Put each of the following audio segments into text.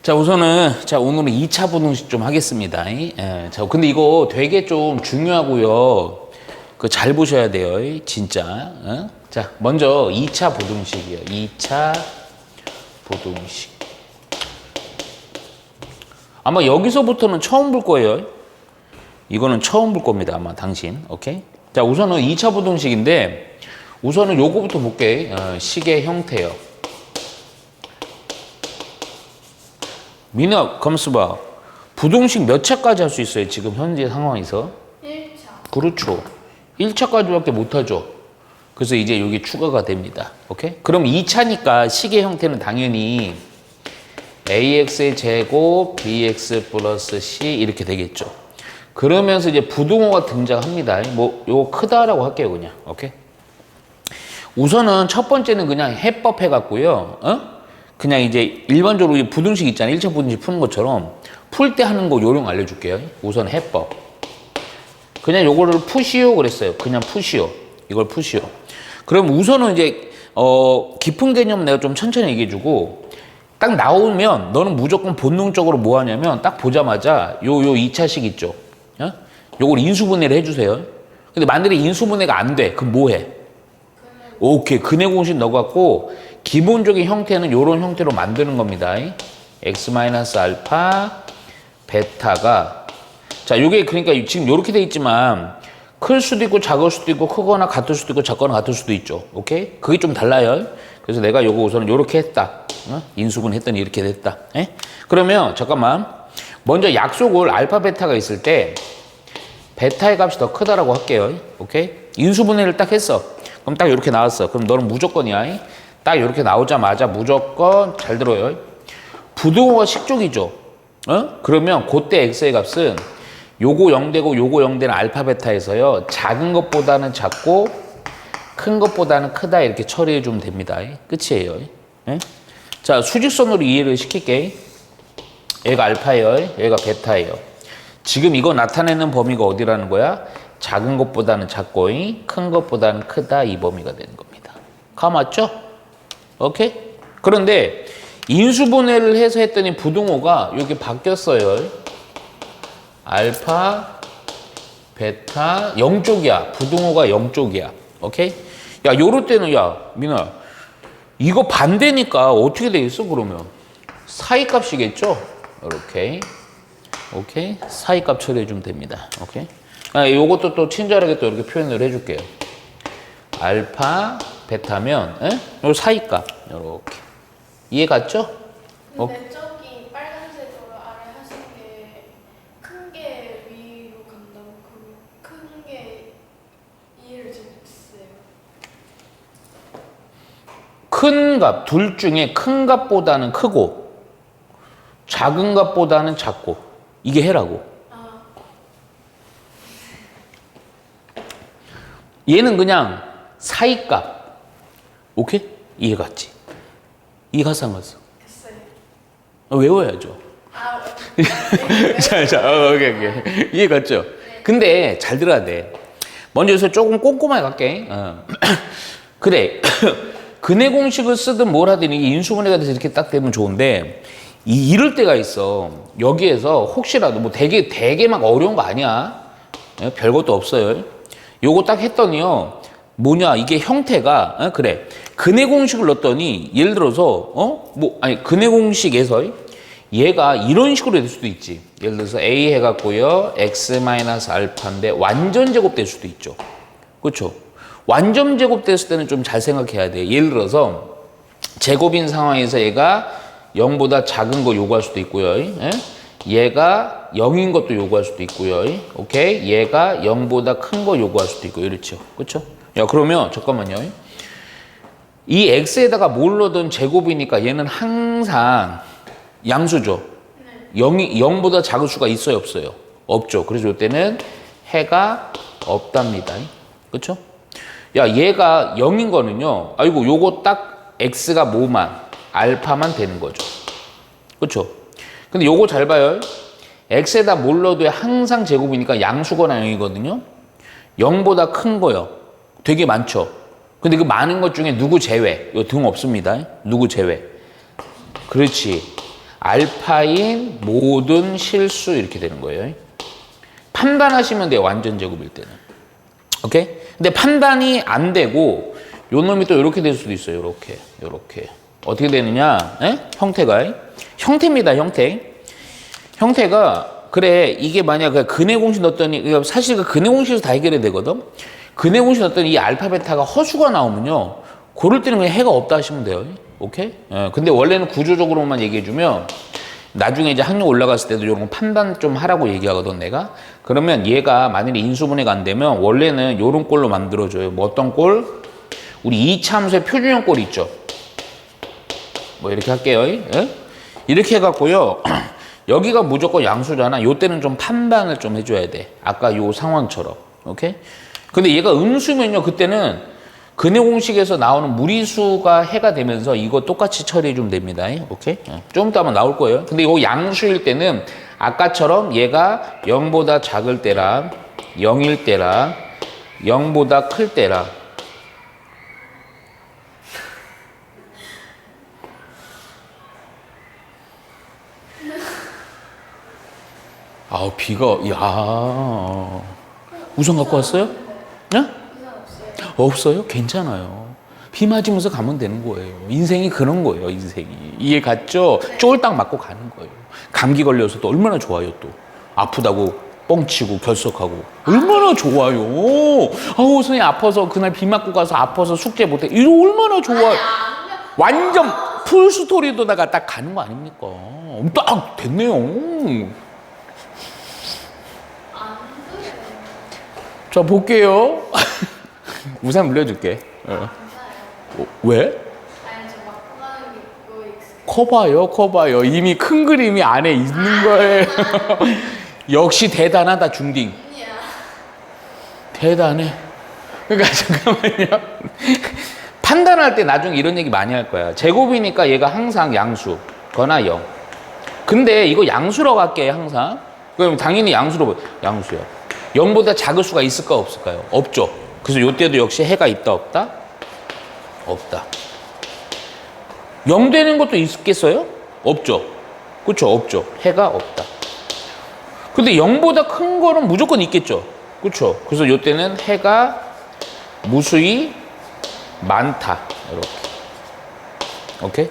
자, 우선은, 자, 오늘은 2차 부등식 좀 하겠습니다. 자, 근데 이거 되게 좀 중요하고요. 그 잘 보셔야 돼요. 진짜. 자, 먼저 2차 부등식이요. 2차 부등식. 아마 여기서부터는 처음 볼 거예요. 이거는 처음 볼 겁니다. 아마 당신. 오케이? 자, 우선은 2차 부등식인데, 우선은 요거부터 볼게. 식의 형태요. 민아, 검수 봐. 부등식 몇 차까지 할 수 있어요? 지금 현재 상황에서? 1차. 그렇죠. 1차까지밖에 못하죠. 그래서 이제 여기 추가가 됩니다. 오케이? 그럼 2차니까 식의 형태는 당연히 ax의 제곱 bx 플러스 c 이렇게 되겠죠. 그러면서 이제 부등호가 등장합니다. 뭐 요거 크다라고 할게요, 그냥. 오케이? 우선은 첫 번째는 그냥 해법 해갖고요. 그냥 이제 일반적으로 부등식 있잖아요. 1차 부등식 푸는 것처럼 풀 때 하는 거 요령 알려줄게요. 우선 해법. 그냥 요거를 푸시오 그랬어요. 그냥 푸시오. 이걸 푸시오. 그럼 우선은 이제 깊은 개념 내가 좀 천천히 얘기해주고 딱 나오면 너는 무조건 본능적으로 뭐 하냐면 딱 보자마자 요 2차식 있죠. 요걸 인수분해를 해주세요. 근데 만약에 인수분해가 안 돼. 그럼 뭐 해? 오케이. 근해 공식 넣어갖고 기본적인 형태는 요런 형태로 만드는 겁니다. x-알파 베타가 자, 요게 그러니까 지금 요렇게 돼 있지만 클 수도 있고 작을 수도 있고 크거나 같을 수도 있고 작거나 같을 수도 있죠. 오케이? 그게 좀 달라요. 그래서 내가 요거 우선은 요렇게 했다. 인수분 했더니 이렇게 됐다. 그러면 잠깐만. 먼저 약속을 알파 베타가 있을 때 베타의 값이 더 크다라고 할게요. 오케이? 인수분해를 딱 했어. 그럼 딱 요렇게 나왔어. 그럼 너는 무조건이야. 딱 요렇게 나오자마자 무조건 잘 들어요. 부등호가 식족이죠. 그러면 그때 x의 값은 요거 0되고 요거 0되는 알파 베타에서요. 작은 것보다는 작고 큰 것보다는 크다 이렇게 처리해 주면 됩니다. 끝이에요. 자, 수직선으로 이해를 시킬게. 얘가 알파예요. 얘가 베타예요. 지금 이거 나타내는 범위가 어디라는 거야? 작은 것보다는 작고 큰 것보다는 크다 이 범위가 되는 겁니다. 가 맞죠? 오케이? 그런데 인수분해를 해서 했더니 부등호가 여기 바뀌었어요. 알파, 베타, 0쪽이야. 부등호가 0쪽이야. 오케이? 야, 요럴 때는 야, 민아, 이거 반대니까 어떻게 되겠어, 그러면? 사이값이겠죠? 이렇게. 오케이? 사이값 처리해주면 됩니다. 오케이? 요것도 또 친절하게 또 이렇게 표현을 해줄게요. 알파, 베타면, 요 사이값. 요렇게. 이해 갔죠? 근데 저기 빨간색으로 아래 하신 게 큰 게 위로 간다고 큰 게 이해를 좀 못했어요. 큰 값, 둘 중에 큰 값보다는 크고 작은 값보다는 작고 이게 해라고. 얘는 그냥 사이값. 오케이? 이해 갔지? 이해 갔어 안 갔어? 됐어요. 외워야죠. 자, 오케이. 이해 갔죠? 네. 근데 잘 들어야 돼. 먼저 여기서 조금 꼼꼼하게 갈게. 그래. 근해 공식을 쓰든 뭘 하든 이게 인수분해가 돼서 이렇게 딱 되면 좋은데 이럴 때가 있어. 여기에서 혹시라도 뭐 되게 막 어려운 거 아니야. 별것도 없어요. 요거 딱 했더니요. 뭐냐 이게 형태가 그래. 근해 공식을 넣었더니 예를 들어서 근해 공식에서 얘가 이런 식으로 될 수도 있지. 예를 들어서 a 해갖고요 x-알파인데 완전 제곱될 수도 있죠. 그렇죠? 완전 제곱됐을 때는 좀 잘 생각해야 돼. 예를 들어서 제곱인 상황에서 얘가 0보다 작은 거 요구할 수도 있고요. 얘가 0인 것도 요구할 수도 있고요. 오케이? 얘가 0보다 큰 거 요구할 수도 있고 이렇죠. 그렇죠? 야, 그러면 잠깐만요. 이 x에다가 뭘 넣든 제곱이니까 얘는 항상 양수죠. 0보다 작은 수가 있어요, 없어요? 없죠. 그래서 이때는 해가 없답니다. 그렇죠? 야, 얘가 0인 거는요. 아이고, 요거 딱 x가 뭐만 알파만 되는 거죠. 그렇죠? 근데 요거 잘 봐요. x에다 뭘 넣어도 항상 제곱이니까 양수거나 0이거든요. 0보다 큰 거요. 되게 많죠. 근데 그 많은 것 중에 누구 제외? 요 등 없습니다. 누구 제외? 그렇지. 알파인 모든 실수 이렇게 되는 거예요. 판단하시면 돼요. 완전 제곱일 때는. 오케이? 근데 판단이 안 되고 요 놈이 또 이렇게 될 수도 있어요. 요렇게. 어떻게 되느냐? 형태가. 형태입니다. 형태가 그래 이게 만약 근해 공식 넣었더니 사실 그 근해 공식에서 다 해결이 되거든. 근해 공식 넣었더니 이 알파 베타가 허수가 나오면요. 고를 때는 그냥 해가 없다 하시면 돼요. 오케이? 근데 원래는 구조적으로만 얘기해주면 나중에 이제 학력 올라갔을 때도 이런 거 판단 좀 하라고 얘기하거든 내가. 그러면 얘가 만약에 인수분해가 안 되면 원래는 이런 꼴로 만들어줘요. 뭐 어떤 꼴? 우리 2차 함수의 표준형 꼴 있죠. 뭐 이렇게 할게요. 이렇게 해갖고요. 여기가 무조건 양수잖아. 요때는 좀 판단을 좀 해줘야 돼. 아까 요 상황처럼. 오케이? 근데 얘가 음수면요. 그때는 근해 공식에서 나오는 무리수가 해가 되면서 이거 똑같이 처리해주면 됩니다. 오케이? 좀 이따 아마 나올 거예요. 근데 이거 양수일 때는 아까처럼 얘가 0보다 작을 때랑 0일 때랑 0보다 클 때랑 아우 비가 야 우산 갖고 왔어요? 네? 없어요? 괜찮아요. 비 맞으면서 가면 되는 거예요. 인생이 그런 거예요. 인생이 이해 갔죠? 쫄딱 맞고 가는 거예요. 감기 걸려서도 얼마나 좋아요. 또 아프다고 뻥치고 결석하고 얼마나 좋아요. 아우 선생님 아파서 그날 비 맞고 가서 아파서 숙제 못해. 이거 얼마나 좋아요. 완전 풀스토리도다가 딱 가는 거 아닙니까? 딱 됐네요. 자 볼게요. 우산 물려줄게. 왜? 아니 저 막고 가는 게 그거 익숙해. 커봐요. 이미 큰 그림이 안에 있는 거예요. 역시 대단하다 중딩. 아니야. 대단해. 그러니까 잠깐만요. 판단할 때 나중에 이런 얘기 많이 할 거야. 제곱이니까 얘가 항상 양수 거나 0. 근데 이거 양수라고 할게 항상. 그럼 당연히 양수로 양수야. 0보다 작을 수가 있을까 없을까요? 없죠. 그래서 이때도 역시 해가 있다 없다? 없다. 0 되는 것도 있겠어요? 없죠. 그렇죠? 없죠. 해가 없다. 근데 0보다 큰 거는 무조건 있겠죠. 그렇죠? 그래서 이때는 해가 무수히 많다. 이렇게. 오케이?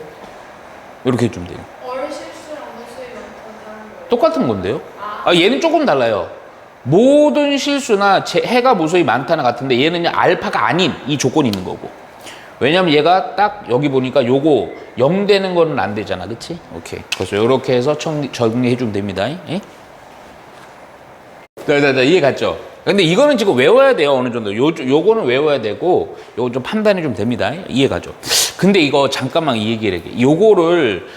이렇게 해주면 돼요. 월 실수랑 무수히 많다는 거예요. 똑같은 건데요? 얘는 조금 달라요. 모든 실수나 해가 무수히 많다는 같은데 얘는 알파가 아닌 이 조건이 있는 거고. 왜냐면 얘가 딱 여기 보니까 요거 0 되는 거는 안 되잖아. 그치? 오케이. 그래서 이렇게 해서 정리해 주면 됩니다. 이해 갔죠? 근데 이거는 지금 외워야 돼요. 어느 정도. 요거는 외워야 되고 요거 좀 판단해 주면 됩니다. 이해 가죠? 근데 이거 잠깐만 이 얘기를 해. 요거를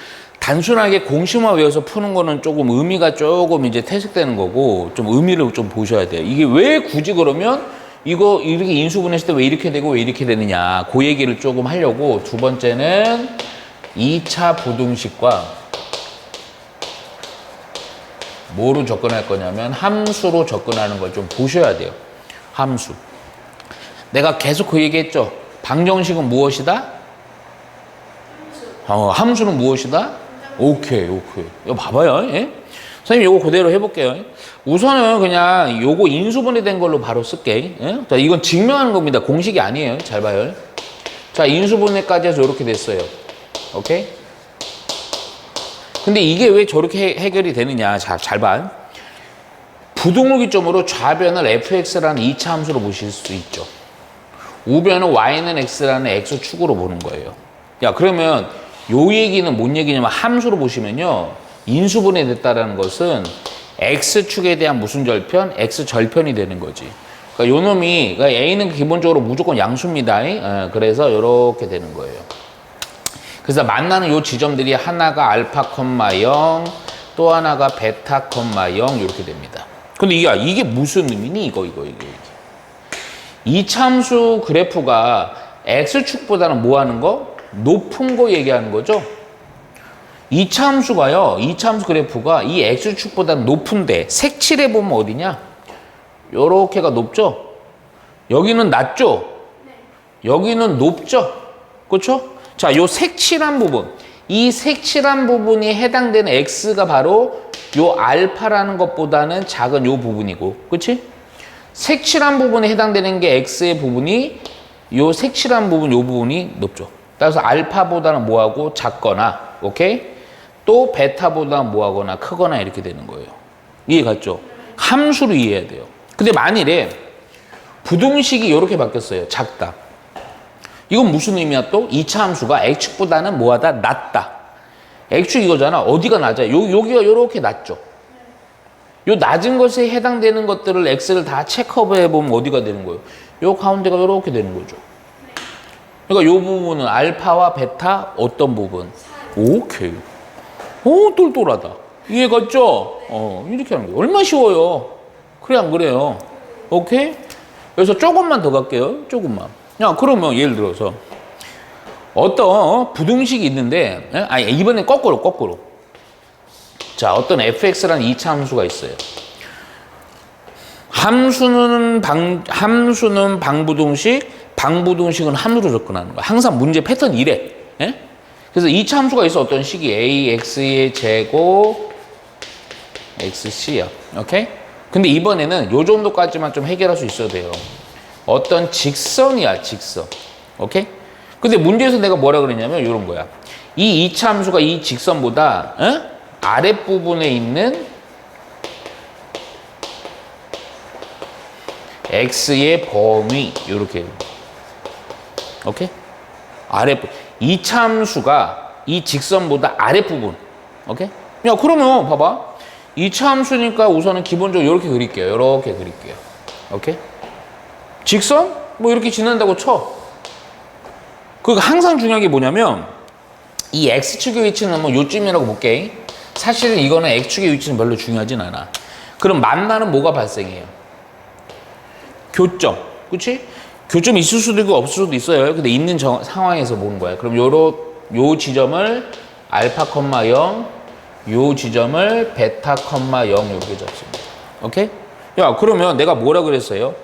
단순하게 공식만 외워서 푸는 거는 조금 의미가 조금 이제 퇴색되는 거고 좀 의미를 좀 보셔야 돼요. 이게 왜 굳이 그러면 이거 이렇게 인수분해했을 때 왜 이렇게 되고 왜 이렇게 되느냐 그 얘기를 조금 하려고 두 번째는 2차 부등식과 뭐로 접근할 거냐면 함수로 접근하는 걸 좀 보셔야 돼요. 함수. 내가 계속 그 얘기했죠. 방정식은 무엇이다? 함수는 무엇이다? 오케이. 이거 봐봐요. 예? 선생님 이거 그대로 해볼게요. 우선은 그냥 요거 인수분해된 걸로 바로 쓸게. 예? 자, 이건 증명하는 겁니다. 공식이 아니에요. 잘 봐요. 자, 인수분해까지 해서 이렇게 됐어요. 오케이? 근데 이게 왜 저렇게 해결이 되느냐. 자, 잘 봐. 부등호 기점으로 좌변을 fx라는 2차 함수로 보실 수 있죠. 우변은 y는 x라는 x축으로 보는 거예요. 야, 그러면 요 얘기는 뭔 얘기냐면 함수로 보시면요. 인수분해 됐다라는 것은 x축에 대한 무슨 절편? x절편이 되는 거지. 그러니까 요 놈이, 그러니까 a는 기본적으로 무조건 양수입니다. 그래서 이렇게 되는 거예요. 그래서 만나는 요 지점들이 하나가 알파, 0, 또 하나가 베타, 0 이렇게 됩니다. 근데 이게 무슨 의미니? 이거. 2차 함수 그래프가 x축보다는 뭐 하는 거? 높은 거 얘기하는 거죠. 2차 함수가요. 2차 함수 그래프가 이 x축보다는 높은데 색칠해 보면 어디냐? 요렇게가 높죠? 여기는 낮죠? 여기는 높죠? 그렇죠? 자, 요 색칠한 부분. 이 색칠한 부분이 해당되는 x가 바로 요 알파라는 것보다는 작은 요 부분이고, 그치? 색칠한 부분에 해당되는 게 x의 부분이 요 색칠한 부분, 요 부분이 높죠. 따라서 알파보다는 뭐하고 작거나, 오케이? 또 베타보다는 뭐하거나 크거나 이렇게 되는 거예요. 이해 갔죠? 함수로 이해해야 돼요. 근데 만일에 부등식이 이렇게 바뀌었어요. 작다. 이건 무슨 의미야 또? 2차 함수가 x축보다는 뭐하다? 낮다. x축 이거잖아. 어디가 낮아요? 여기가 이렇게 낮죠. 요 낮은 것에 해당되는 것들을 x를 다 체크업해 보면 어디가 되는 거예요? 요 가운데가 이렇게 되는 거죠. 그러니까 요 부분은 알파와 베타 어떤 부분? 오케이. 오, 똘똘하다. 이해 갔죠? 이렇게 하는 거예요. 얼마나 쉬워요. 그래 안 그래요? 오케이? 그래서 조금만 더 갈게요. 조금만. 야, 그러면 예를 들어서 어떤 부등식이 있는데, 아니 이번엔 거꾸로. 자, 어떤 fx라는 2차 함수가 있어요. 함수는 방부등식, 방부등식은 함수로 접근하는 거야. 항상 문제 패턴 이래. 예? 그래서 2차 함수가 있어. 어떤 식이 ax의 제곱 xc야. 오케이? 근데 이번에는 요 정도까지만 좀 해결할 수 있어도 돼요. 어떤 직선이야, 직선. 오케이? 근데 문제에서 내가 뭐라 그랬냐면 이런 거야. 이 2차 함수가 이 직선보다 아랫부분에 있는 x의 범위 이렇게. 오케이? 아랫부분. 2차 함수가 이 직선보다 아랫부분. 오케이? 야, 그러면 봐봐. 2차 함수니까 우선은 기본적으로 이렇게 그릴게요. 이렇게 그릴게요. 오케이? 직선? 뭐 이렇게 지난다고 쳐. 그러니까 항상 중요한 게 뭐냐면 이 x축의 위치는 뭐 요쯤이라고 볼게. 사실은 이거는 x축의 위치는 별로 중요하진 않아. 그럼 만나는 뭐가 발생해요? 교점. 그치? 교점이 있을 수도 있고 없을 수도 있어요. 근데 있는 상황에서 보는 거야. 그럼 요 지점을 알파, 0, 요 지점을 베타, 0 이렇게 잡습니다. 오케이? 야, 그러면 내가 뭐라 그랬어요?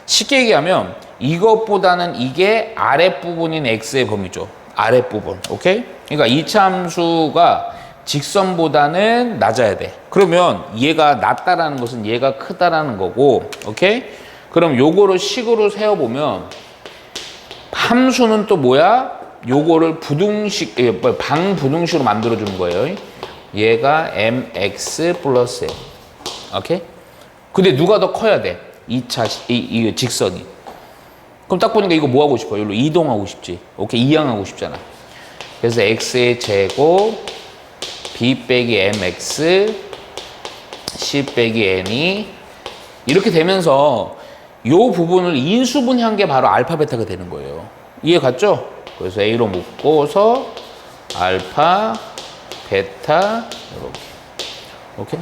쉽게 얘기하면 이것보다는 이게 아랫부분인 x의 범위죠. 아랫부분. 오케이? 그러니까 2차 함수가 직선보다는 낮아야 돼. 그러면 얘가 낮다라는 것은 얘가 크다라는 거고, 오케이? 그럼 요거를 식으로 세워보면 함수는 또 뭐야? 요거를 부등식, 방부등식으로 만들어주는 거예요. 얘가 mx 플러스 m. 오케이? 근데 누가 더 커야 돼? 2차, 이 직선이. 그럼 딱 보니까 이거 뭐 하고 싶어? 여기로 이동하고 싶지. 오케이? 이항하고 싶잖아. 그래서 x의 제곱, b 빼기 mx, c 빼기 n이 이렇게 되면서 요 부분을 인수분해한 게 바로 알파, 베타가 되는 거예요. 이해 갔죠? 그래서 A로 묶고서 알파, 베타, 이렇게. 오케이?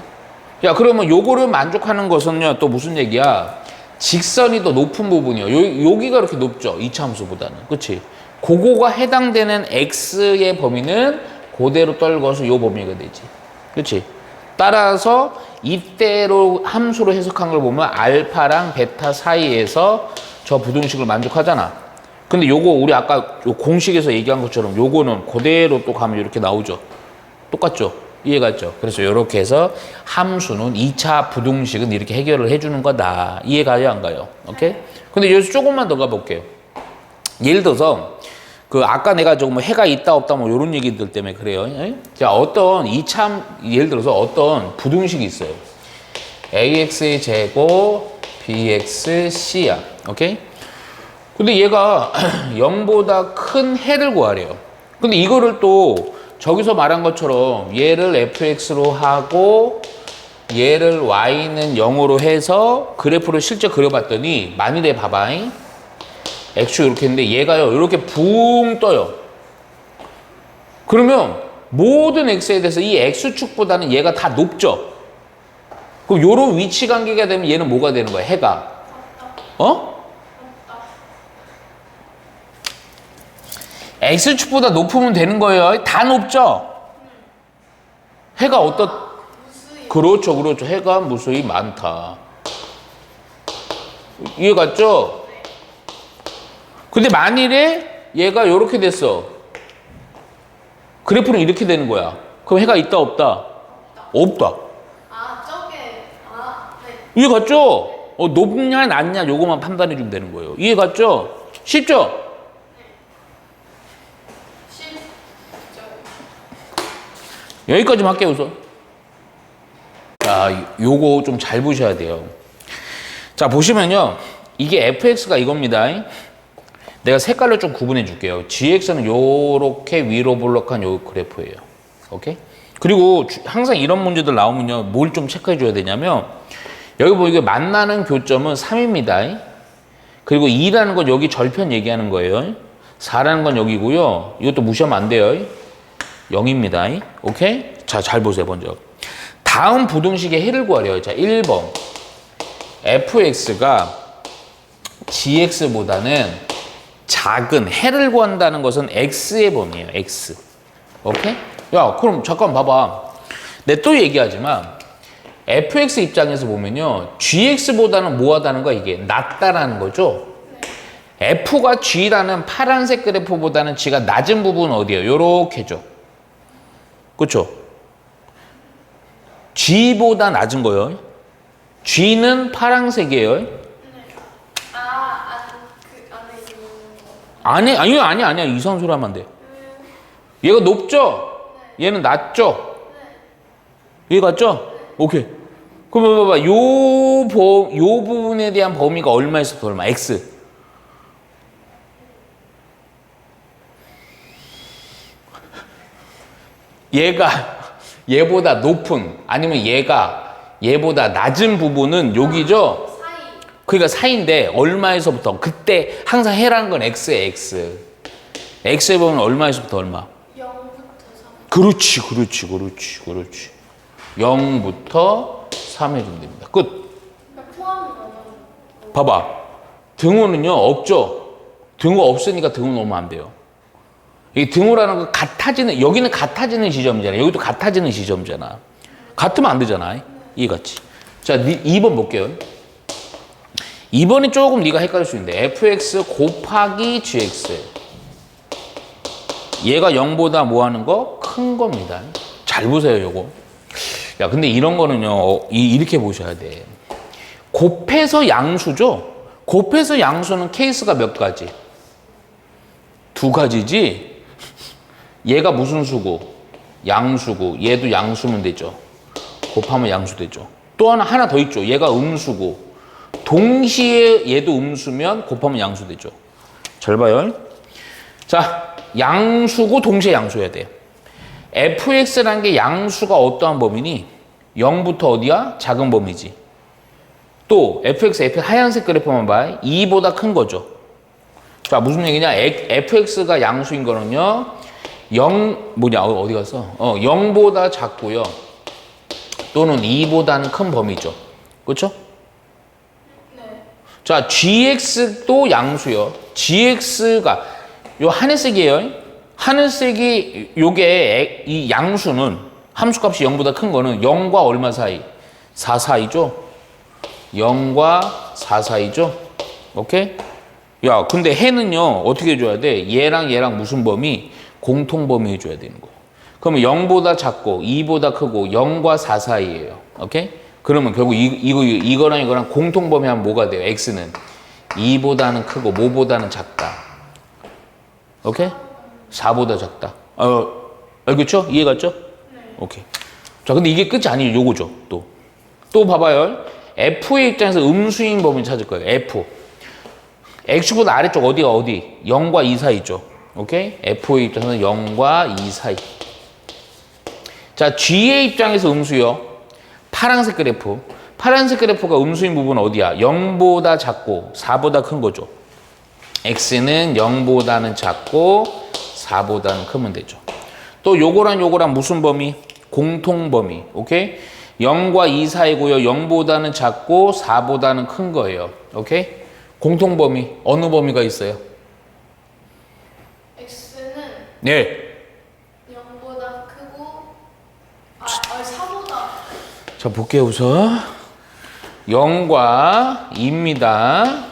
야, 그러면 요거를 만족하는 것은요, 또 무슨 얘기야? 직선이 더 높은 부분이요. 여기가 이렇게 높죠. 2차 함수보다는. 그치? 그거가 해당되는 x의 범위는 그대로 떨궈서 요 범위가 되지. 그치? 따라서 이때로 함수로 해석한 걸 보면 알파랑 베타 사이에서 저 부등식을 만족하잖아. 근데 요거 우리 아까 요 공식에서 얘기한 것처럼 요거는 그대로 또 가면 이렇게 나오죠. 똑같죠? 이해갔죠? 그래서 이렇게 해서 함수는 2차 부등식은 이렇게 해결을 해주는 거다. 이해가요? 안 가요? 오케이? 근데 여기서 조금만 더 가볼게요. 예를 들어서 그 아까 내가 조금 해가 있다 없다 뭐 이런 얘기들 때문에 그래요. 자, 어떤 2차 예를 들어서 어떤 부등식이 있어요. ax의 제곱 bxc야. 오케이? 근데 얘가 0보다 큰 해를 구하래요. 근데 이거를 또 저기서 말한 것처럼 얘를 fx로 하고 얘를 y는 0으로 해서 그래프를 실제 그려봤더니 만일에 봐봐잉. x축 이렇게 했는데 얘가요 이렇게 붕 떠요. 그러면 모든 x에 대해서 이 x축보다는 얘가 다 높죠. 그럼 요런 위치 관계가 되면 얘는 뭐가 되는 거야? 해가. x축보다 높으면 되는 거예요. 다 높죠? 해가 그렇죠. 해가 무수히 많다. 이해 갔죠? 근데 만일에 얘가 이렇게 됐어. 그래프는 이렇게 되는 거야. 그럼 해가 있다 없다? 없다. 아, 저게 네. 이해 갔죠? 높냐 낮냐 요거만 판단해 주면 되는 거예요. 이해 갔죠? 쉽죠? 쉽죠. 여기까지만 할게요 우선. 자, 요거 좀 잘 보셔야 돼요. 자, 보시면요. 이게 fx가 이겁니다. 내가 색깔로 좀 구분해 줄게요. gx는 요렇게 위로 볼록한 요 그래프예요. 오케이? 그리고 항상 이런 문제들 나오면요. 뭘 좀 체크해 줘야 되냐면 여기 보이게 만나는 교점은 3입니다. 그리고 2라는 건 여기 절편 얘기하는 거예요. 4라는 건 여기고요. 이것도 무시하면 안 돼요. 0입니다. 오케이? 자, 잘 보세요, 먼저. 다음 부등식의 해를 구하래요. 자, 1번. fx가 gx보다는 작은 해를 구한다는 것은 x의 범위예요. x. 오케이? 야, 그럼 잠깐 봐봐. 내가 또 얘기하지만 fx 입장에서 보면요. gx보다는 뭐하다는 거야? 이게 낮다라는 거죠. f가 g라는 파란색 그래프보다는 g가 낮은 부분은 어디예요? 요렇게죠. 그렇죠? g보다 낮은 거예요. g는 파란색이에요. 네. 안에 있는 거. 아니야. 이상한 소리 하면 안 돼. 얘가 높죠? 얘는 낮죠? 이해 갔죠? 오케이. 그럼 봐봐. 요 부분에 대한 범위가 얼마에서부터 얼마? x. 얘가 얘보다 높은 아니면 얘보다 낮은 부분은 여기죠? 사이. 그러니까 사이인데 얼마에서부터? 그때 항상 해라는 건 x에 x. x의 범위는 얼마에서부터 얼마? 0부터 3. 그렇지. 0부터 3 해주면 됩니다. 끝. 포함이 너무. 봐봐. 등호는요, 없죠? 등호 없으니까 등호 넣으면 안 돼요. 이 등호라는 건 같아지는, 여기는 같아지는 지점이잖아. 여기도 같아지는 지점이잖아. 같으면 안 되잖아. 이해갔지? 자, 2번 볼게요. 2번이 조금 네가 헷갈릴 수 있는데, fx 곱하기 gx. 얘가 0보다 뭐 하는 거? 큰 겁니다. 잘 보세요, 요거. 야, 근데 이런 거는요, 이렇게 보셔야 돼. 곱해서 양수죠? 곱해서 양수는 케이스가 몇 가지? 2가지지? 얘가 무슨 수고? 양수고, 얘도 양수면 되죠. 곱하면 양수 되죠. 또 하나 더 있죠. 얘가 음수고, 동시에 얘도 음수면 곱하면 양수 되죠. 잘 봐요. 자, 양수고 동시에 양수해야 돼요. fx라는 게 양수가 어떠한 범위니? 0부터 어디야? 작은 범위지. 또 fx 하얀색 그래프만 봐. 2보다 큰 거죠. 자, 무슨 얘기냐? fx가 양수인 거는요. 0 어디 갔어? 0보다 작고요. 또는 2보다는 큰 범위죠. 그렇죠? 네. 자, gx도 양수요. gx가 요 하늘색이에요. 하늘색이 요게 이 양수는 함수값이 0보다 큰 거는 0과 얼마 사이? 4 사이죠. 0과 4 사이죠. 오케이? 야, 근데 해는요. 어떻게 해줘야 돼? 얘랑 무슨 범위? 공통 범위 해줘야 되는 거예요. 그러면 0보다 작고 2보다 크고 0과 4 사이예요. 오케이? 그러면 결국 이거랑 공통 범위 하면 뭐가 돼요? x는 2보다는 크고 뭐보다는 작다. 오케이? 4보다 작다. 알겠죠? 이해 갔죠? 네. 오케이. 자, 근데 이게 끝이 아니에요. 요거죠. 또 봐봐요. f의 입장에서 음수인 범위 찾을 거예요. f. x보다 아래쪽 어디가 어디? 0과 2 사이죠. 오케이? f의 입장에서는 0과 2 사이. 자, g의 입장에서 음수요. 파란색 그래프. 파란색 그래프가 음수인 부분은 어디야? 0보다 작고 4보다 큰 거죠. x는 0보다는 작고 4보다는 크면 되죠. 또 요거랑 무슨 범위? 공통 범위. 오케이? 0과 2 사이고요. 0보다는 작고 4보다는 큰 거예요. 오케이? 공통 범위. 어느 범위가 있어요? x는 네. 0보다 크고 4보다. 자, 볼게요, 우선. 0과 2입니다.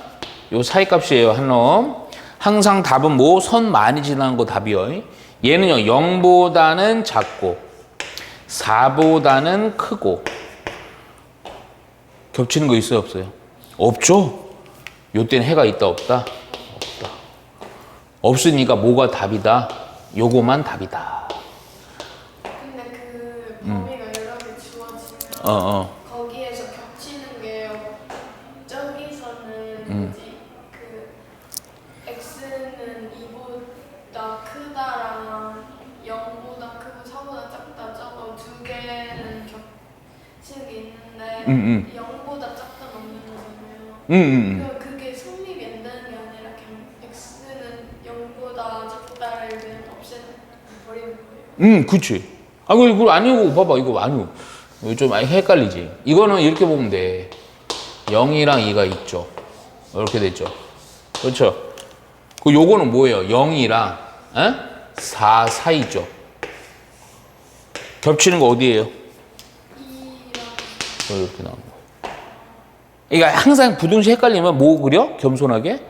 요 사이 값이에요, 한 놈. 항상 답은 뭐? 선 많이 지나는 거 답이요. 얘는요 0보다는 작고 4보다는 크고. 겹치는 거 있어요 없어요? 없죠? 요때는 해가 있다 없다? 없다. 없으니까 뭐가 답이다? 요거만 답이다. 근데 그 범위가 여러 개 주어지면 거기에서 겹치는 게 저기서는 뭐지? 그 x는 2보다 크다랑 0보다 크고 4보다 작다 저거 두 개는 겹치는 게 있는데 0보다 작다 넣는 거잖아요. 그게 성립이 안 되는 게 아니라 그냥 x는 0보다 작다를 그냥 없애버리는 거예요. 그치. 아, 이거 아니고, 봐봐, 이거 아니고. 이거 좀 헷갈리지. 이거는 이렇게 보면 돼. 0이랑 2가 있죠. 이렇게 됐죠. 그렇죠. 그 요거는 뭐예요? 0이랑 4 사이죠. 겹치는 거 어디예요? 2랑 이렇게 나오는 거예요. 그러니까 항상 부등식 헷갈리면 뭐 그려? 겸손하게?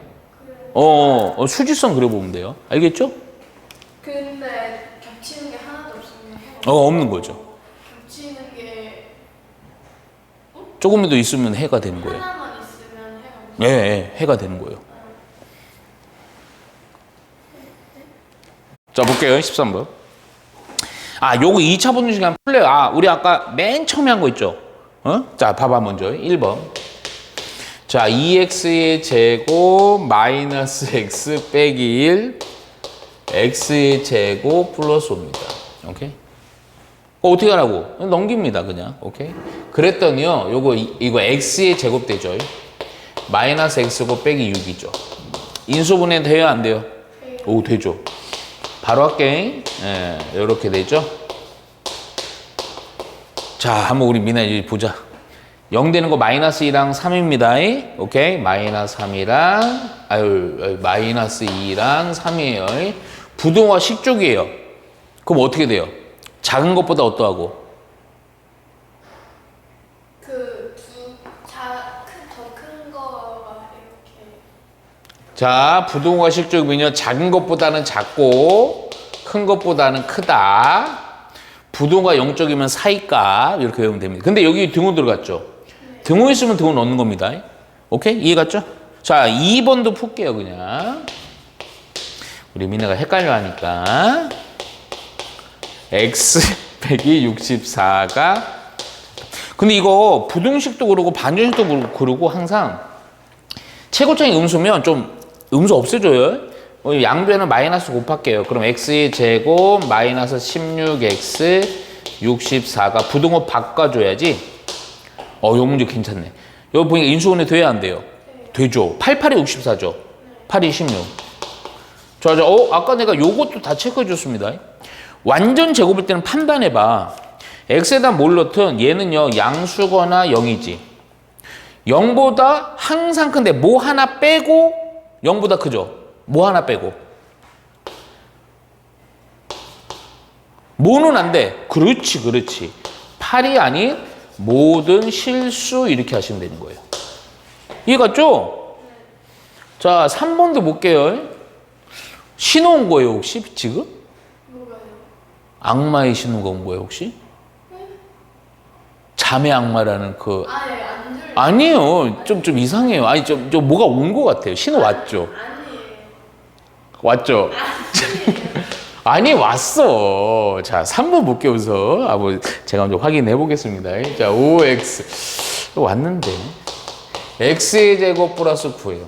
수직선 그려보면 돼요. 알겠죠? 근데 겹치는 게 하나도 없으면 해가 없는 거죠. 겹치는 게 조금이라도 있으면 해가 되는 거예요. 하나만 있으면 해가 예, 예, 해가 되는 거예요. 자, 볼게요. 13번. 요거 2차 분식 한번 풀래요. 우리 아까 맨 처음에 한 거 있죠? 자, 봐봐, 먼저. 1번. 자, 2x의 제곱 마이너스 x 빼기 1, x의 제곱 플러스 5입니다. 오케이? 어떻게 하라고? 넘깁니다, 그냥. 오케이? 그랬더니요, 이거 x의 제곱 되죠? 마이너스 x곱 빼기 6이죠. 인수분해 돼요, 안 돼요? 오, 되죠. 바로 할게. 예, 요렇게 되죠. 자, 한번 우리 미나 이제 보자. 0 되는 거 마이너스 2랑 3입니다. 오케이? 마이너스 3이랑, 마이너스 2랑 3이에요. 부등호가 식쪽이에요. 그럼 어떻게 돼요? 작은 것보다 어떠하고? 더 큰 거가 이렇게. 자, 부등호가 식쪽이면요. 작은 것보다는 작고, 큰 것보다는 크다. 부등호가 0쪽이면 사이값. 이렇게 외우면 됩니다. 근데 여기 등호 들어갔죠? 등호 있으면 등호 넣는 겁니다. 오케이? 이해 갔죠? 자, 2번도 풀게요, 그냥. 우리 미나가 헷갈려 하니까. x 빼기 64가. 근데 이거 부등식도 그러고 반전식도 그러고 항상 최고점이 음수면 좀 음수 없애줘요. 양변은 마이너스 곱할게요. 그럼 x의 제곱 마이너스 16x 64가 부등호 바꿔줘야지. 요 문제 괜찮네. 여기 보니까 인수분해 돼야 안 돼요? 되죠. 88에 64죠. 8이 16. 자, 아까 내가 요것도 다 체크해 줬습니다. 완전 제곱일 때는 판단해봐. x에다 뭘 넣든 얘는요, 양수거나 0이지. 0보다 항상 큰데 뭐 하나 빼고 0보다 크죠? 뭐 하나 빼고. 뭐는 안 돼. 그렇지, 그렇지. 8이 아닌 모든 실수 이렇게 하시면 되는 거예요. 이해 갔죠? 자, 3번도 볼게요. 신호 온 거예요, 혹시 지금? 뭐가요? 악마의 신호가 온 거예요, 혹시? 잠의 악마라는 그. 아예 안 들려. 아니에요. 좀 이상해요. 아니, 좀 뭐가 온 것 같아요. 신호 왔죠? 아니에요. 왔죠? 아니, 왔어. 자, 3번 볼게요, 우선. 제가 먼저 확인해 보겠습니다. 자, 5x. 왔는데. x의 제곱 플러스 9예요.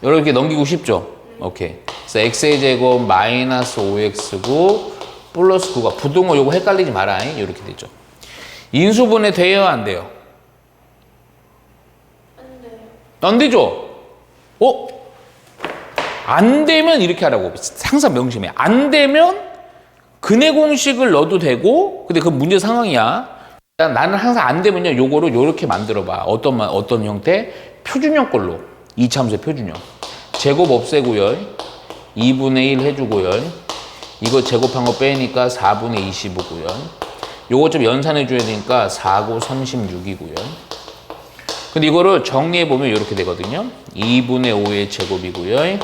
이렇게 넘기고 싶죠? 오케이. 그래서 x의 제곱 마이너스 5x9 플러스 9가 부등호 요거 헷갈리지 마라. 이렇게 되죠. 인수분해 돼요, 안 돼요? 안 돼요. 안 되죠? 안 되면 이렇게 하라고. 항상 명심해. 안 되면 근해 공식을 넣어도 되고, 근데 그 문제 상황이야. 나는 항상 안 되면요, 요거를 요렇게 만들어 봐. 어떤 형태? 표준형 걸로. 이차함수의 표준형. 제곱 없애고요. 2분의 1 해주고요. 이거 제곱한 거 빼니까 4분의 25고요. 요거 좀 연산해 줘야 되니까 4고 36이고요. 근데 이거를 정리해 보면 이렇게 되거든요. 2분의 5의 제곱이고요.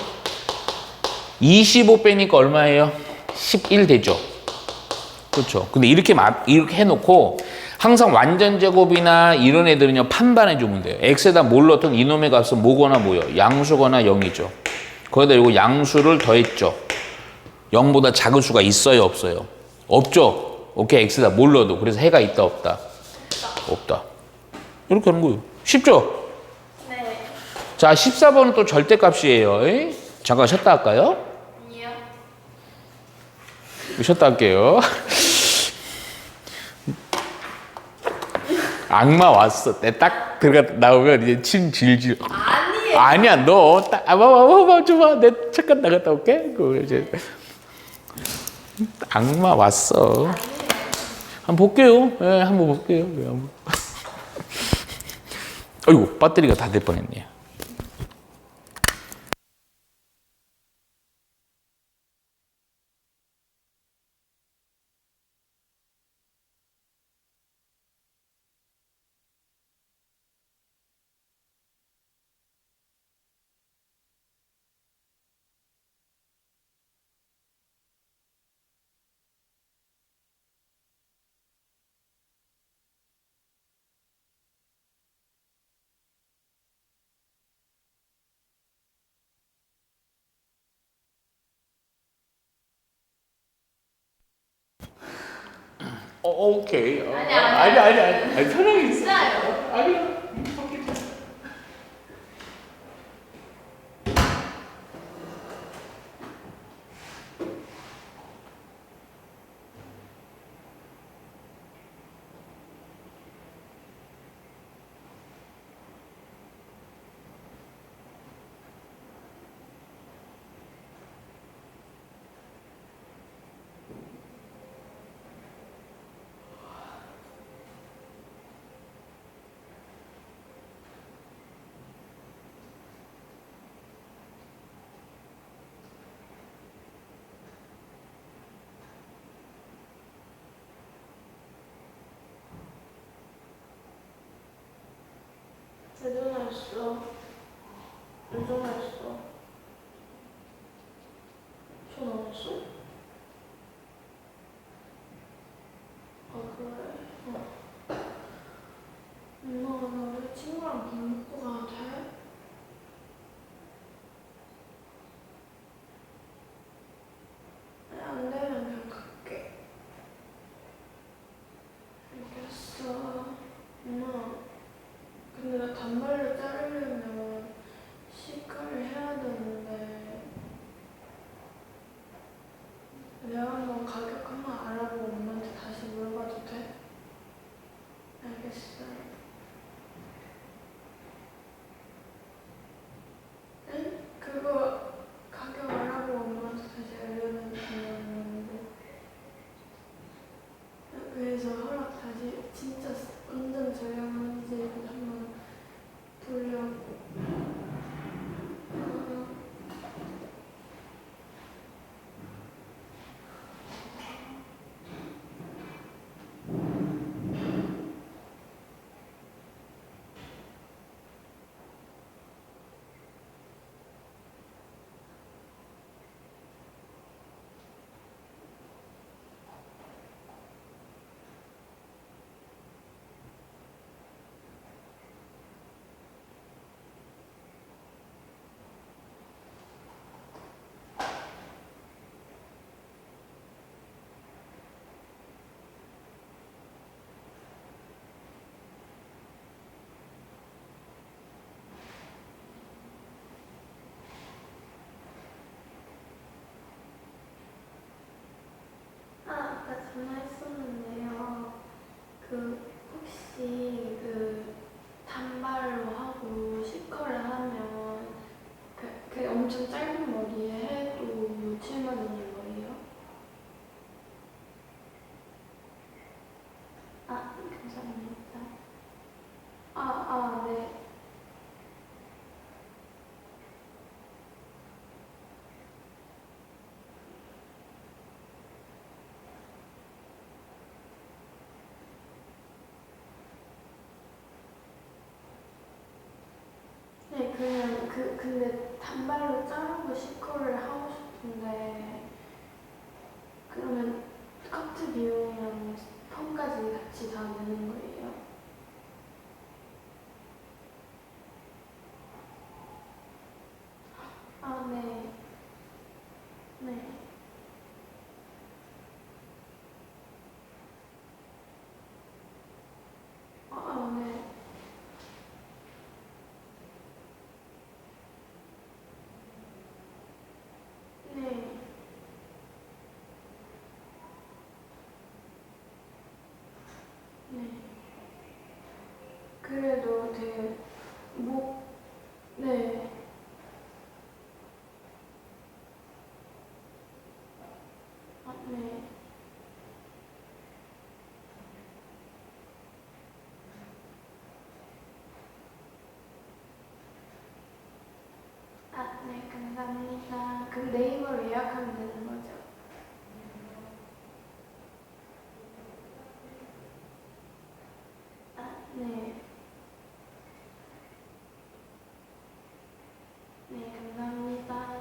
25 빼니까 얼마예요? 11 되죠. 그렇죠. 근데 이렇게 해놓고 항상 완전 제곱이나 이런 애들은요 판단해 주면 돼요. x에다 뭘 넣든 이놈의 값은 뭐거나 뭐요, 양수거나 0이죠. 거기다 이거 양수를 더했죠. 0보다 작은 수가 있어요, 없어요? 없죠. 오케이, x에다 뭘 넣어도. 그래서 해가 있다, 없다? 없다. 이렇게 하는 거예요. 쉽죠? 네. 자, 14번은 또 절대값이에요. 잠깐 쉬었다 할까요? 아니요. 쉬었다 할게요. 악마 왔어. 내 딱 들어가 나오면 이제 침 질질. 아니에요. 아니야, 너 딱 봐봐 줘봐. 내 잠깐 나갔다 올게. 그 이제 악마 왔어. 한번 볼게요. 예, 한번 볼게요. 예, 한번. 아이고, 배터리가 다 될 뻔했네요. 오케이. 아니, 편하게 있어. 진짜요. 아니야. 왜 전화했어? 왜 전화했어? 전화 안 했어? 아 그래? 엄마 나 우리 친구랑 밥 먹고 가도 돼? 아니, 안 되면 그냥 갈게. 알겠어. 엄마 근데 나 단발로 자르려면 시카를 해야 되는데 내가 한번 가격 한번 알아보고 엄마한테 다시 물어봐도 돼? 알겠어. 응? 그거 가격 알아보고 엄마한테 다시 알려면 된다는데 그래서 허락 다시 진짜 완전 저렴한 집 한번 보려고. 아까 전화했었는데요. 혹시 단발로 하고 시커를 하면 그 엄청 짧은 머리에 해도 7만 원인 거예요? 아, 감사합니다. 네. 네, 그냥 근데 단발로 자르고 시커를 하고 싶은데 그러면 커트 비용이랑 펌까지 같이 다 내는 거예요? 아, 네. 네. 네. 네. 네. 그래도 되게 네. 네. 네, 감사합니다. 그럼 네이버로 예약하면 되는 거죠? 네. 네, 감사합니다.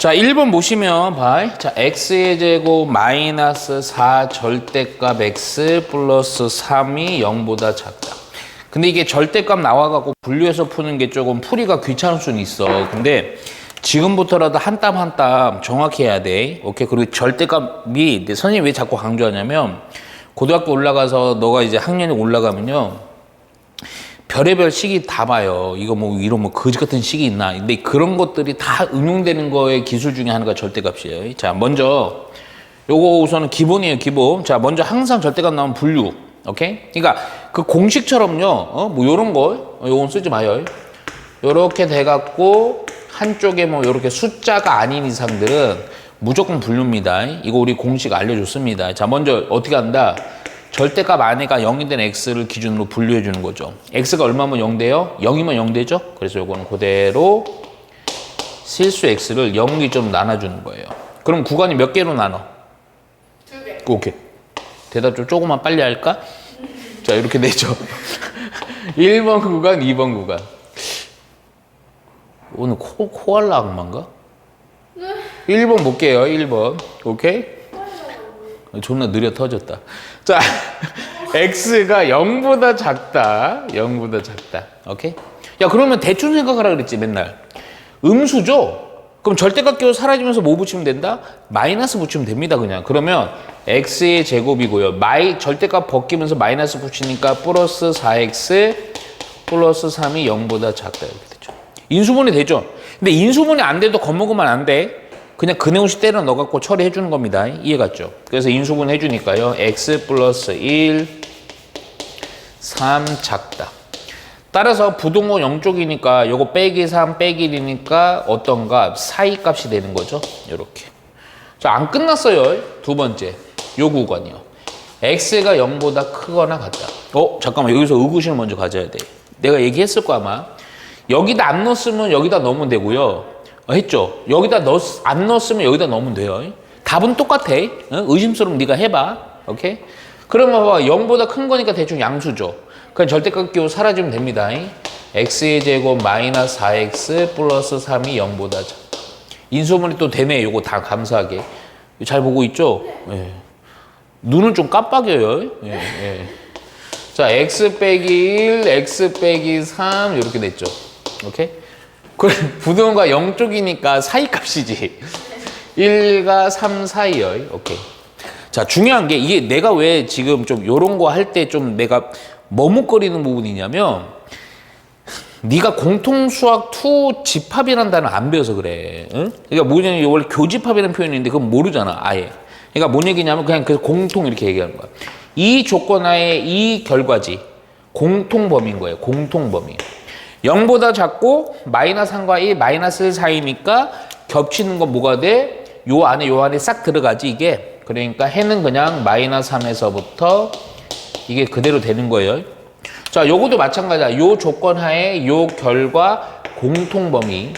자, 1번 보시면 봐. 자, x의 제곱 마이너스 4 절대값 x 플러스 3이 0보다 작다. 근데 이게 절대값 나와갖고 분류해서 푸는 게 조금 풀이가 귀찮을 수는 있어. 근데 지금부터라도 한 땀 한 땀 정확히 해야 돼. 오케이. 그리고 절대값이 선생님이 왜 자꾸 강조하냐면 고등학교 올라가서 너가 이제 학년이 올라가면요. 별의별 식이 다 봐요. 이거 뭐 이런 뭐 거지 같은 식이 있나. 근데 그런 것들이 다 응용되는 거의 기술 중에 하나가 절대값이에요. 자, 먼저 요거 우선은 기본이에요. 기본. 자, 먼저 항상 절대값 나오면 분류. 오케이? 그러니까 그 공식처럼요. 뭐 요런 거 요건 쓰지 마요. 요렇게 돼 갖고 한쪽에 뭐 요렇게 숫자가 아닌 이상들은 무조건 분류입니다. 이거 우리 공식 알려줬습니다. 자, 먼저 어떻게 한다? 절대값 안에가 0이 된 x를 기준으로 분류해 주는 거죠. x가 얼마면 0 돼요? 0이면 0 되죠? 그래서 요거는 그대로 실수 x를 0 기준으로 나눠주는 거예요. 그럼 구간이 몇 개로 나눠? 2개. 오케이. 대답 좀 조금만 빨리 할까? 자, 이렇게 되죠. 1번 구간, 2번 구간. 오늘 코알라 악마인가? 1번 볼게요. 1번. 오케이? 존나 느려 터졌다. 자, x가 0보다 작다. 0보다 작다. 오케이? 야, 그러면 대충 생각하라 그랬지, 맨날. 음수죠? 그럼 절대값 기호 사라지면서 뭐 붙이면 된다? 마이너스 붙이면 됩니다, 그냥. 그러면 x의 제곱이고요. 절대값 벗기면서 마이너스 붙이니까 플러스 4x 플러스 3이 0보다 작다. 이렇게 되죠. 인수분해 되죠? 근데 인수분해 안 돼도 겁먹으면 안 돼. 그냥 근해공식 때려 넣어갖고 처리해 주는 겁니다. 이해갔죠? 그래서 인수분 해주니까요. x 플러스 1, 3 작다. 따라서 부동호 0쪽이니까 요거 빼기 3 빼기 1이니까 어떤 값? 사이 값이 되는 거죠. 요렇게. 자, 안 끝났어요. 두 번째. 요 구간이요. x가 0보다 크거나 같다. 잠깐만. 여기서 의구심을 먼저 가져야 돼. 내가 얘기했을 거 아마. 여기다 안 넣었으면 여기다 넣으면 되고요. 했죠? 여기다 안 넣었으면 여기다 넣으면 돼요. 답은 똑같아. 의심스러우면 네가 해봐. 오케이? 그러면 봐봐. 0보다 큰 거니까 대충 양수죠. 그냥 절대값 기호 사라지면 됩니다. x의 제곱 마이너스 4x 플러스 3이 0보다 작다. 인수분해 또 되네. 요거 다 감사하게. 잘 보고 있죠? 예. 눈은 좀 깜빡여요. 예. 자, x 빼기 1, x 빼기 3 이렇게 됐죠. 오케이? 그래, 부동호가 0쪽이니까 사이값이지. 1과 3 사이요. 오케이. 자, 중요한 게 이게 내가 왜 지금 좀 요런 거 할 때 좀 내가 머뭇거리는 부분이냐면 네가 공통수학 2 집합이라는 단어 안 배워서 그래. 응? 그러니까 뭐냐면 원래 교집합이라는 표현이 있는데 그건 모르잖아. 아예. 그러니까 뭔 얘기냐면 그냥 그 공통 이렇게 얘기하는 거야. 이 조건 하에 이 결과지. 공통범위인 거예요. 공통범위. 0보다 작고 마이너스 3과 1, 마이너스 1 사이니까 겹치는 건 뭐가 돼? 요 안에 싹 들어가지 이게. 그러니까 해는 그냥 마이너스 3에서부터 이게 그대로 되는 거예요. 자, 요것도 마찬가지야. 요 조건 하에 요 결과 공통범위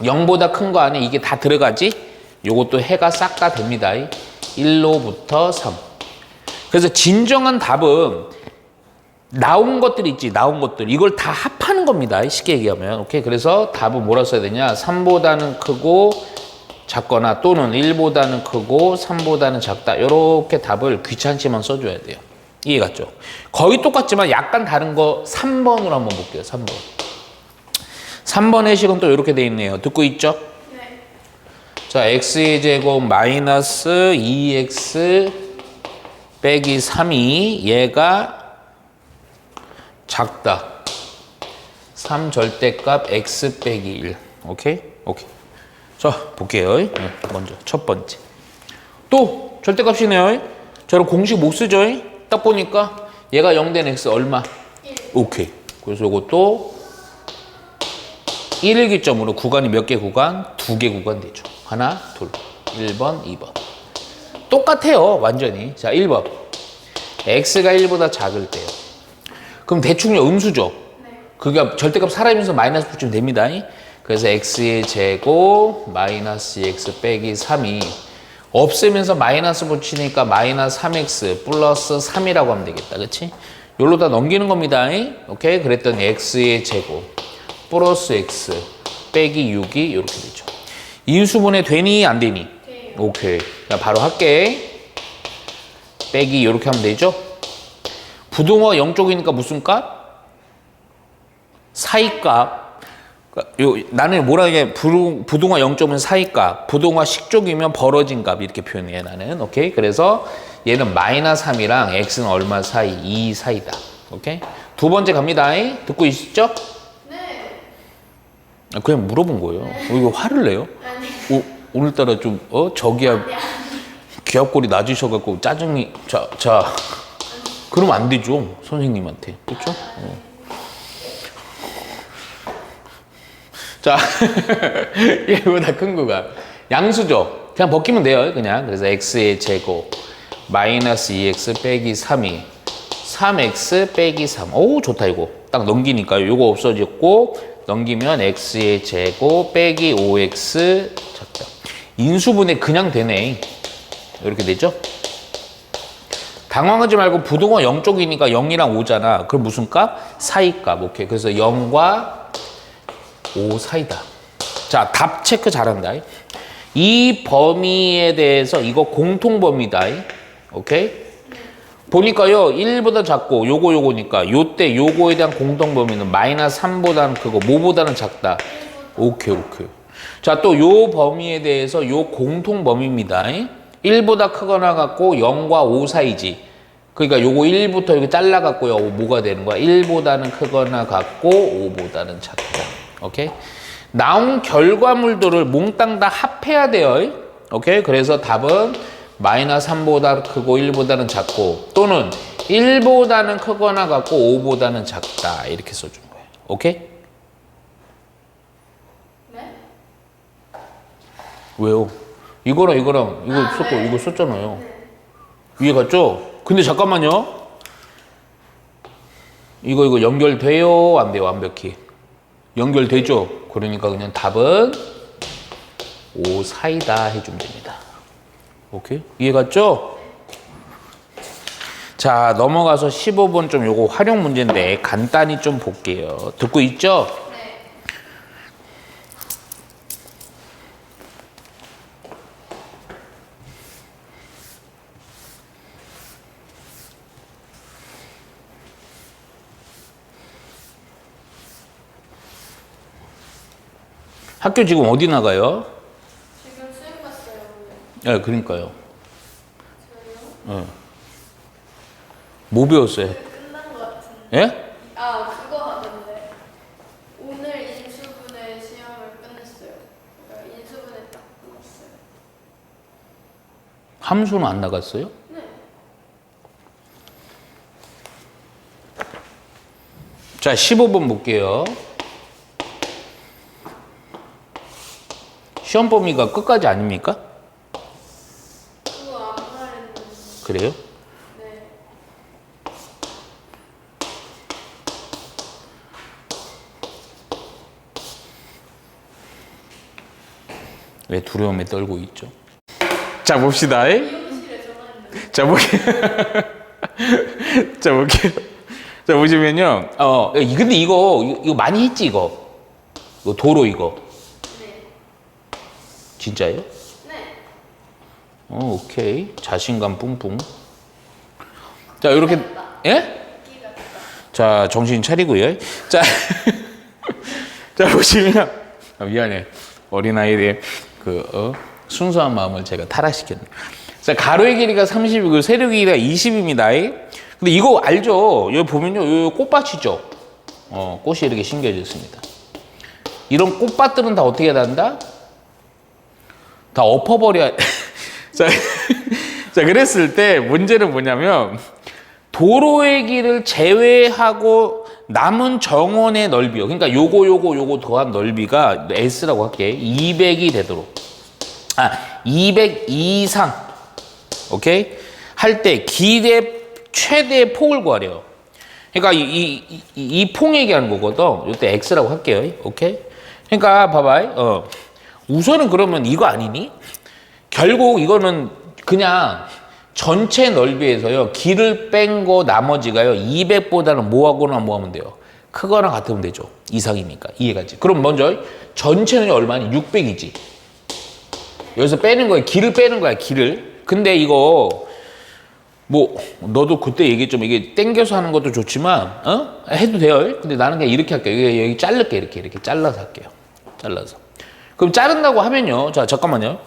0보다 큰 거 안에 이게 다 들어가지? 요것도 해가 싹 다 됩니다. 1로부터 3. 그래서 진정한 답은 나온 것들 있지, 나온 것들. 이걸 다 합하는 겁니다. 쉽게 얘기하면. 오케이. 그래서 답은 뭐라 써야 되냐? 3보다는 크고 작거나 또는 1보다는 크고 3보다는 작다. 이렇게 답을 귀찮지만 써줘야 돼요. 이해 갔죠? 거의 똑같지만 약간 다른 거 3번으로 한번 볼게요. 3번. 3번 해식은 또 이렇게 돼 있네요. 듣고 있죠? 네. 자, x의 제곱 마이너스 2x 빼기 3이 얘가 작다. 3 절대값 x 빼기 1. 오케이? 오케이. 자, 볼게요. 먼저 첫 번째. 또 절대값이네요. 저런 공식 못 쓰죠? 딱 보니까 얘가 0 된 x 얼마? 1. 오케이. 그래서 이것도 1일 기점으로 구간이 몇 개 구간? 2개 구간 되죠. 하나, 둘. 1번, 2번. 똑같아요. 완전히. 자, 1번. x가 1보다 작을 때요. 그럼 대충 음수죠. 네. 그게 절대값 사라지면서 마이너스 붙이면 됩니다. 그래서 x의 제곱 마이너스 x 빼기 3이 없애면서 마이너스 붙이니까 마이너스 3x 플러스 3이라고 하면 되겠다. 그치? 요로 다 넘기는 겁니다. 오케이? 그랬더니 x의 제곱 플러스 x 빼기 6이 이렇게 되죠. 인수분해 되니 안 되니? 돼요. 오케이. 자, 바로 할게. 빼기 이렇게 하면 되죠? 부동화 0쪽이니까 무슨 값? 사이값. 나는 뭐라 해? 부동화 0쪽이면 사이값. 부동화 10쪽이면 벌어진 값. 이렇게 표현해 나는. 오케이. 그래서 얘는 마이너스 3이랑 x는 얼마 사이? 2 사이다. 오케이. 두 번째 갑니다. 듣고 있죠? 네. 그냥 물어본 거예요. 이거 화를 내요? 아니. 오늘따라 좀 저기야 귀합골이 낮으셔갖고 짜증이 자 그러면 안 되죠 선생님한테 그렇죠? 자 얘보다 큰 거가 양수죠. 그냥 벗기면 돼요. 그냥 그래서 x의 제곱 마이너스 2x 빼기 3이 3x 빼기 3. 오 좋다 이거 딱 넘기니까요. 이거 없어졌고 넘기면 x의 제곱 빼기 5x 작다. 인수분해 그냥 되네. 이렇게 되죠? 당황하지 말고 부동화 0쪽이니까 0이랑 5잖아. 그럼 무슨 값? 사이값. 오케이. 그래서 0과 5 사이다. 자, 답 체크 잘한다. 이 범위에 대해서 이거 공통범위다. 오케이? 보니까요. 1보다 작고 요거니까 요때 요거에 대한 공통범위는 마이너스 3보다는 그거 뭐보다는 작다. 오케이. 자, 또 요 범위에 대해서 요 공통범위입니다. 1보다 크거나 같고 0과 5 사이지. 그러니까 요거 1부터 이렇게 잘라갖고요. 뭐가 되는 거야? 1보다는 크거나 같고 5보다는 작다. 오케이? 나온 결과물들을 몽땅 다 합해야 돼요. 오케이? 그래서 답은 마이너스 3보다 크고 1보다는 작고 또는 1보다는 크거나 같고 5보다는 작다. 이렇게 써준 거예요. 오케이? 네? 왜요? 이거랑 이거 네. 이거 썼잖아요. 네. 이해 갔죠? 근데 잠깐만요. 이거 연결돼요? 안 돼요? 완벽히. 연결되죠? 그러니까 그냥 답은 5 사이다 해주면 됩니다. 오케이? 이해 갔죠? 자, 넘어가서 15번 좀 요거 활용 문제인데 간단히 좀 볼게요. 듣고 있죠? 네. 학교 지금 어디 나가요? 지금 수행 봤어요. 오늘. 네, 그러니까요. 저요? 네. 뭐 배웠어요? 끝난 것 같은데. 예? 아, 그거 하던데. 오늘 인수분해 시험을 끝냈어요. 그러니까 인수분해 딱 끝났어요. 함수는 안 나갔어요? 네. 자, 15번 볼게요. 시험 범위가 끝까지 아닙니까? 그거 안 말했는데. 그래요? 네. 왜 두려움에 떨고 있죠? 자, 봅시다. 미용실에 전화했는데. 자, 자, 볼게요. 자, 보시면요. 근데 이거 많이 했지, 이거 도로 이거. 네. 진짜예요? 네. 오케이. 자신감 뿜뿜. 자, 이렇게. 예? 기가 다. 자, 정신 차리고요. 자, 자, 보시면. 미안해. 어린아이들의 순수한 마음을 제가 타락시켰네. 자, 가로의 길이가 30이고 세로의 길이가 20입니다. 근데 이거 알죠? 여기 보면요. 여기 꽃밭이죠? 꽃이 이렇게 심겨졌습니다. 이런 꽃밭들은 다 어떻게 한다? 다 엎어버려야. 자, 자, 그랬을 때 문제는 뭐냐면 도로의 길을 제외하고 남은 정원의 넓이요. 그러니까 요거 더한 넓이가 S라고 할게. 200이 되도록. 200 이상. 오케이? 할 때 길의 최대의 폭을 구하래요. 그러니까 이 폭 얘기하는 거거든. 이때 X라고 할게요. 오케이? 그러니까 봐봐요. 우선은 그러면 이거 아니니? 결국 이거는 그냥 전체 넓이에서요. 길을 뺀 거 나머지가요. 200보다는 뭐하거나 뭐하면 돼요. 크거나 같으면 되죠. 이상이니까. 이해가지? 그럼 먼저 전체는 얼마니? 600이지. 여기서 빼는 거야. 길을 빼는 거야. 길을. 근데 이거 뭐 너도 그때 얘기했지만 이게 땡겨서 하는 것도 좋지만 해도 돼요. 근데 나는 그냥 이렇게 할게요. 여기 자를게. 이렇게 잘라서 할게요. 잘라서. 그럼 자른다고 하면요. 자, 잠깐만요.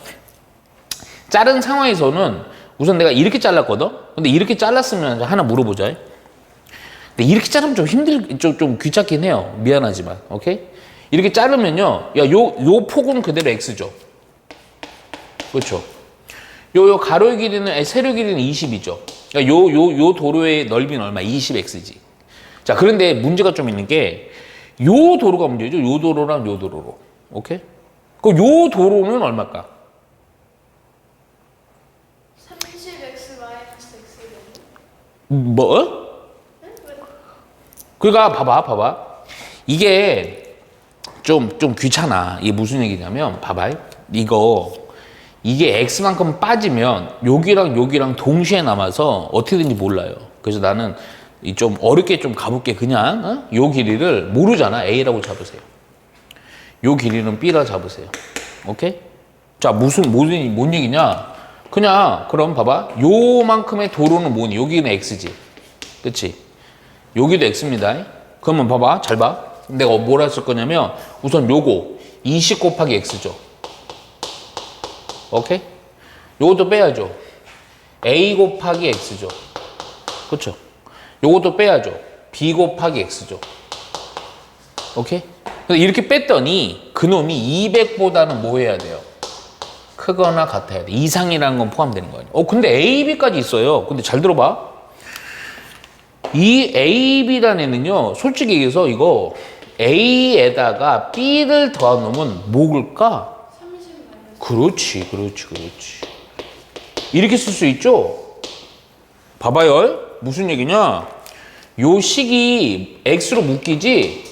자른 상황에서는 우선 내가 이렇게 잘랐거든. 근데 이렇게 잘랐으면 하나 물어보자. 근데 이렇게 자르면 좀 귀찮긴 해요. 미안하지만. 오케이? 이렇게 자르면요. 야, 요 폭은 그대로 X죠. 그렇죠? 요 가로의 길이는, 세로 길이는 20이죠. 그러니까 요 도로의 넓이는 얼마? 20X지. 자, 그런데 문제가 좀 있는 게, 요 도로가 문제죠. 요 도로랑 요 도로로. 오케이? 그럼 요 도로는 얼마일까? 30x 마이너스 x는 뭐? 그러니까 봐봐. 이게 좀 귀찮아. 이게 무슨 얘기냐면, 봐봐. 이게 X만큼 빠지면 여기랑 동시에 남아서 어떻게든지 몰라요. 그래서 나는 좀 어렵게 좀 가볼게. 그냥 요 길이를 모르잖아. A라고 잡으세요. 요 길이는 B라 잡으세요. 오케이? 자, 뭔 얘기냐? 그냥 그럼 봐봐. 요만큼의 도로는 뭐니? 여기는 X지. 그치? 여기도 X입니다. 그러면 봐봐. 잘 봐. 내가 뭐라 했을 거냐면 우선 요거 20 곱하기 X죠. 오케이? 요것도 빼야죠. A 곱하기 X죠. 그쵸? 요것도 빼야죠. B 곱하기 X죠. 오케이? 근데 이렇게 뺐더니 그놈이 200보다는 뭐 해야 돼요? 크거나 같아야 돼. 이상이라는 건 포함되는 거 아니에요. 근데 A, B까지 있어요. 근데 잘 들어봐. 이 A, B란 애는요, 솔직히 얘기해서 이거 A에다가 B를 더한 놈은 뭐일까? 30 마이너스. 그렇지. 이렇게 쓸 수 있죠? 봐봐요. 무슨 얘기냐? 요 식이 X로 묶이지?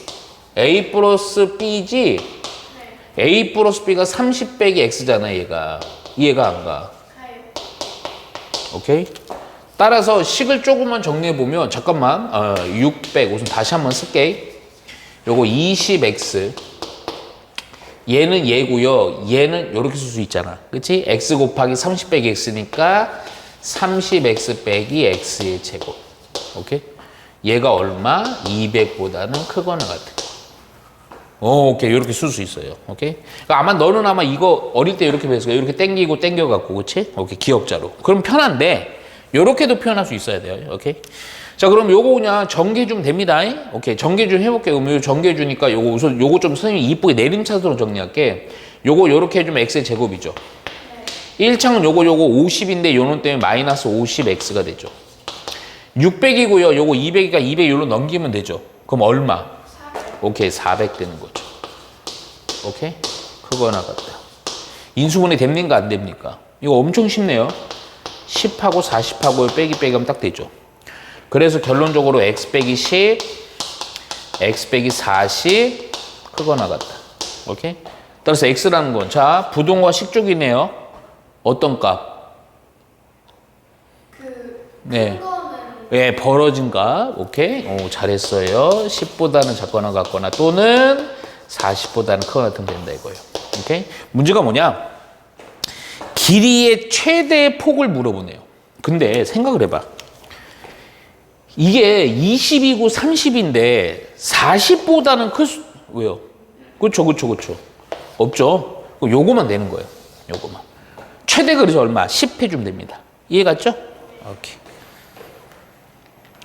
A 플러스 B지? 네. A 플러스 B가 30 빼기 X잖아, 얘가. 이해가 안 가. 가요. 오케이? 따라서 식을 조금만 정리해보면, 잠깐만, 600, 우선 다시 한번 쓸게. 요거 20X. 얘는 얘고요. 얘는 이렇게 쓸 수 있잖아. 그치? X 곱하기 30 빼기 X니까 30X 빼기 X의 제곱. 오케이? 얘가 얼마? 200보다는 크거나 같아. 오케이. 이렇게 쓸 수 있어요. 오케이? 그러니까 아마 너는 아마 이거 어릴 때 이렇게 배웠을 거야. 이렇게 땡기고 땡겨갖고, 그치? 오케이. 기억자로. 그럼 편한데, 요렇게도 표현할 수 있어야 돼요. 오케이? 자, 그럼 요거 그냥 정리해주면 됩니다. 오케이. 정리 좀 해볼게요. 그럼 요 정리해주니까 요거 우선 요거 좀 선생님이 이쁘게 내림차트로 정리할게. 요거 요렇게 해주면 X의 제곱이죠. 네. 1창은 요거 50인데 요놈 때문에 마이너스 50X가 되죠. 600이고요. 요거 200이니까 200 요로 넘기면 되죠. 그럼 얼마? 400. 오케이. 400 되는 거죠. 오케이? 크거나 같다. 인수분해 됩니까? 안 됩니까? 이거 엄청 쉽네요. 10하고 40하고 빼기 하면 딱 되죠. 그래서 결론적으로 x 빼기 10, x 빼기 40 크거나 같다. 오케이? 따라서 x라는 건 자, 부동과 식쪽이네요. 어떤 값? 네. 큰 거는 예, 벌어진 값. 오케이? 오, 잘했어요. 10보다는 작거나 같거나 또는 40보다는 크거나 같으면 된다 이거예요. 오케이? 문제가 뭐냐? 길이의 최대 폭을 물어보네요. 근데 생각을 해봐. 이게 20이고 30인데 40보다는 왜요? 그쵸. 없죠? 요거만 되는 거예요. 요거만. 최대 그래서 얼마? 10 해주면 됩니다. 이해 갔죠? 오케이.